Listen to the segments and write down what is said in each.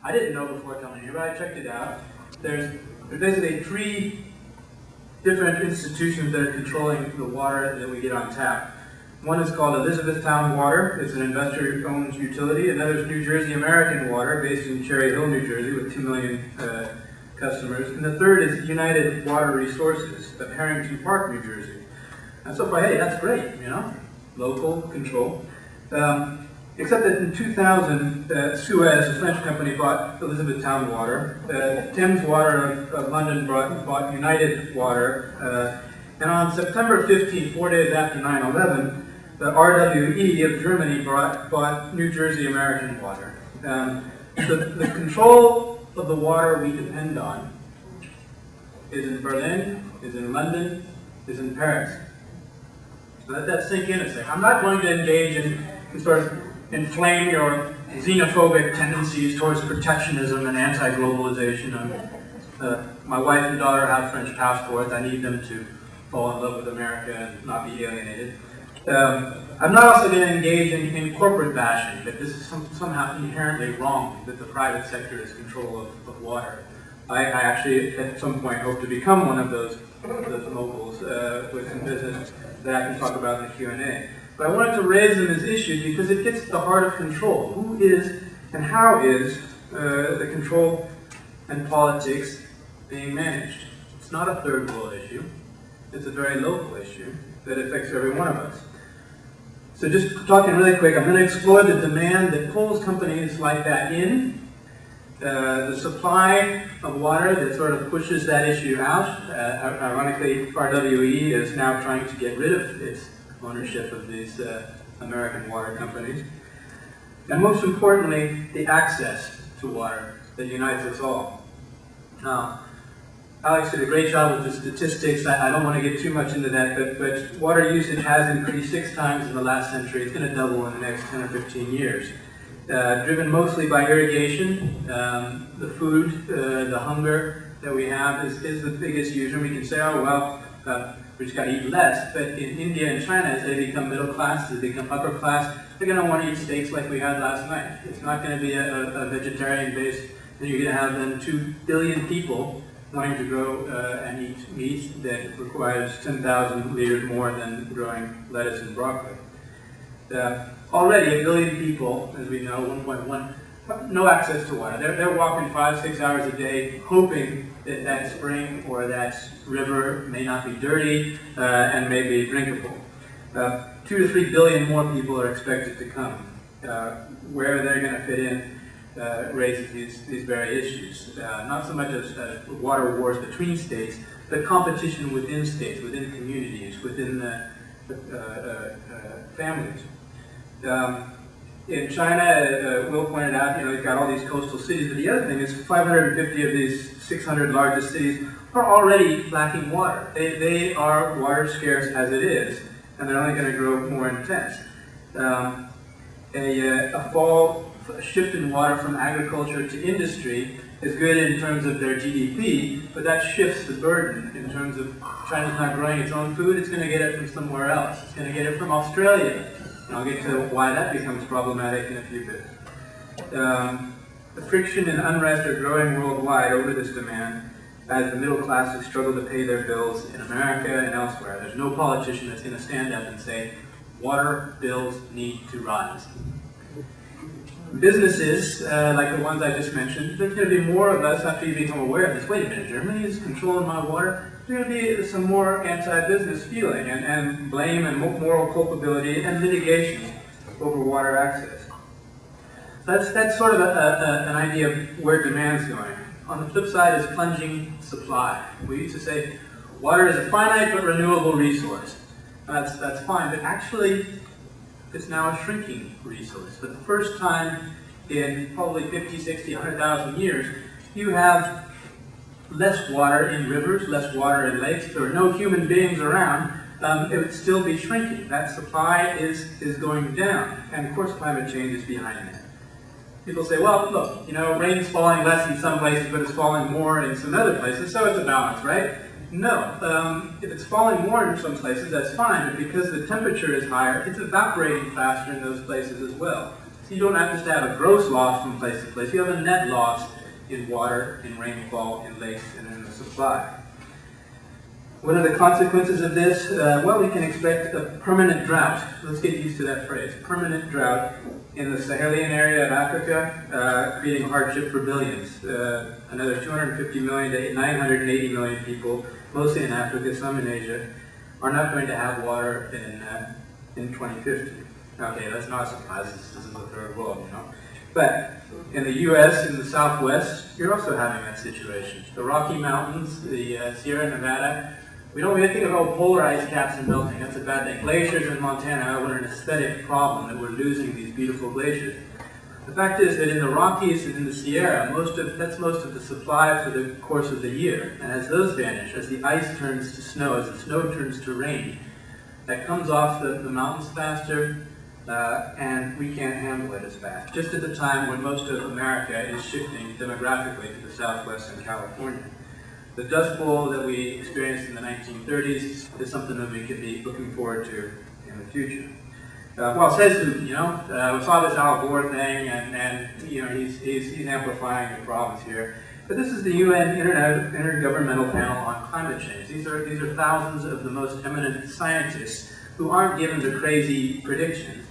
I didn't know before coming here, but I checked it out. There's basically 3 different institutions that are controlling the water that we get on tap. One is called Elizabethtown Water. It's an investor-owned utility. Another is New Jersey American Water, based in Cherry Hill, New Jersey, with 2 million customers. And the third is United Water Resources of Harrington Park, New Jersey. And so, hey, that's great, you know, local control. Except that in 2000, Suez, a French company, bought Elizabethtown Water. Thames Water of London bought United Water. And on September 15, 4 days after 9/11, the RWE of Germany bought New Jersey American Water. The control of the water we depend on is in Berlin, is in London, is in Paris. So let that sink in a second. I'm not going to engage in sort of inflame your xenophobic tendencies towards protectionism and anti-globalization. My wife and daughter have French passports. I need them to fall in love with America and not be alienated. I'm not also going to engage in corporate bashing, that this is somehow inherently wrong, that the private sector is control of water. I actually, at some point, hope to become one of those moguls with some business that I can talk about in the Q&A. But I wanted to raise them as issues because it gets to the heart of control. Who is and how is the control and politics being managed? It's not a third world issue. It's a very local issue that affects every one of us. So just talking really quick, I'm going to explore the demand that pulls companies like that in, the supply of water that sort of pushes that issue out. Ironically, RWE is now trying to get rid of its ownership of these American water companies. And most importantly, the access to water that unites us all. Now, Alex did a great job with the statistics. I don't want to get too much into that, but water usage has increased 6 times in the last century. It's going to double in the next 10 or 15 years. Driven mostly by irrigation, the food, the hunger that we have is the biggest user. We can say, oh, well, we just got to eat less. But in India and China, as they become middle class, as they become upper class, they're going to want to eat steaks like we had last night. It's not going to be a vegetarian base. Then you're going to have then 2 billion people wanting to grow and eat meat that requires 10,000 liters more than growing lettuce and broccoli. Already 1 billion people, as we know, 1.1, no access to water. They're walking 5-6 hours a day, hoping that that spring or that river may not be dirty and may be drinkable. 2 to 3 billion more people are expected to come. Where they're going to fit in raises these very issues. Not so much as water wars between states, but competition within states, within communities, within families. In China, Will pointed out, you've got all these coastal cities, but the other thing is 550 of these 600 largest cities are already lacking water. They are water scarce as it is, and they're only going to grow more intense. A shift in water from agriculture to industry is good in terms of their GDP, but that shifts the burden in terms of China's not growing its own food, it's going to get it from somewhere else. It's going to get it from Australia. And I'll get to why that becomes problematic in a few bits. The friction and unrest are growing worldwide over this demand as the middle classes struggle to pay their bills in America and elsewhere. There's no politician that's going to stand up and say, water bills need to rise. Businesses, like the ones I just mentioned, there's going to be more of us after you become aware of this. Wait a minute, Germany is controlling my water. There's going to be some more anti-business feeling and blame and moral culpability and litigation over water access. That's sort of an idea of where demand's going. On the flip side is plunging supply. We used to say water is a finite but renewable resource. That's fine, but actually it's now a shrinking resource. For the first time in probably 50, 60, 100,000 years, you have less water in rivers, less water in lakes. If there are no human beings around, it would still be shrinking. That supply is going down. And of course climate change is behind that. People say, well, look, rain's falling less in some places, but it's falling more in some other places, so it's a balance, right? No. If it's falling more in some places, that's fine, but because the temperature is higher, it's evaporating faster in those places as well. You don't have just have a gross loss from place to place. You have a net loss in water, in rainfall, in lakes, and in the supply. What are the consequences of this? Well, we can expect a permanent drought. Let's get used to that phrase. Permanent drought in the Sahelian area of Africa, creating hardship for billions. Another 250 million to 980 million people, mostly in Africa, some in Asia, are not going to have water in 2050. Okay, that's not a surprise. This is the third world, you know. But in the U.S., in the Southwest, you're also having that situation. The Rocky Mountains, the Sierra Nevada, we don't really think about polar ice caps and melting. That's a bad thing. Glaciers in Montana are an aesthetic problem that we're losing these beautiful glaciers. The fact is that in the Rockies and in the Sierra, that's most of the supply for the course of the year. And as those vanish, as the ice turns to snow, as the snow turns to rain, that comes off the mountains faster, and we can't handle it as fast. Just at the time when most of America is shifting demographically to the Southwest and California. The Dust Bowl that we experienced in the 1930s is something that we could be looking forward to in the future. Well, says who, you know? We saw this Al Gore thing, and you know, he's amplifying the problems here. But this is the UN Intergovernmental Panel on Climate Change. These are thousands of the most eminent scientists who aren't given the crazy predictions.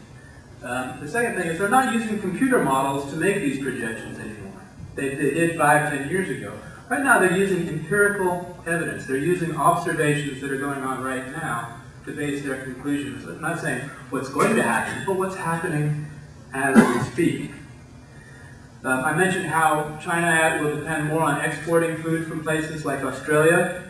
The second thing is they're not using computer models to make these projections anymore. They did 5-10 years ago. Right now they're using empirical evidence. They're using observations that are going on right now to base their conclusions. I'm not saying what's going to happen, but what's happening as we speak. I mentioned how China will depend more on exporting food from places like Australia.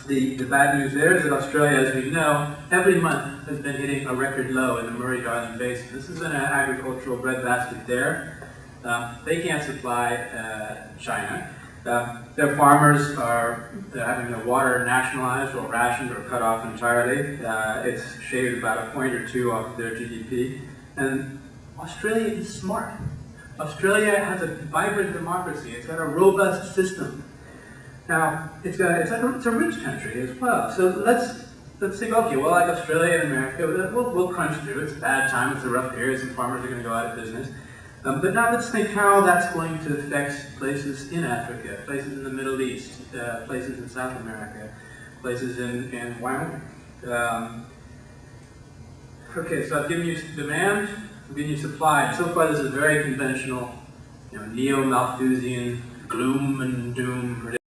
The bad news there is that Australia, as we know, every month has been hitting a record low in the Murray-Darling Basin. This is an agricultural breadbasket there. They can't supply China. Their farmers are having their water nationalized or rationed or cut off entirely. It's shaved about a point or two off of their GDP. And Australia is smart. Australia has a vibrant democracy. It's got a robust system. Now, it's a rich country as well. So let's think, okay, well, like Australia and America, we'll crunch through. It's a bad time. It's a rough period. Some farmers are going to go out of business. But now let's think how that's going to affect places in Africa, places in the Middle East, places in South America, places in Wyoming. Okay, so I've given you demand, I've given you supply. And so far this is very conventional, neo-Malthusian gloom and doom prediction.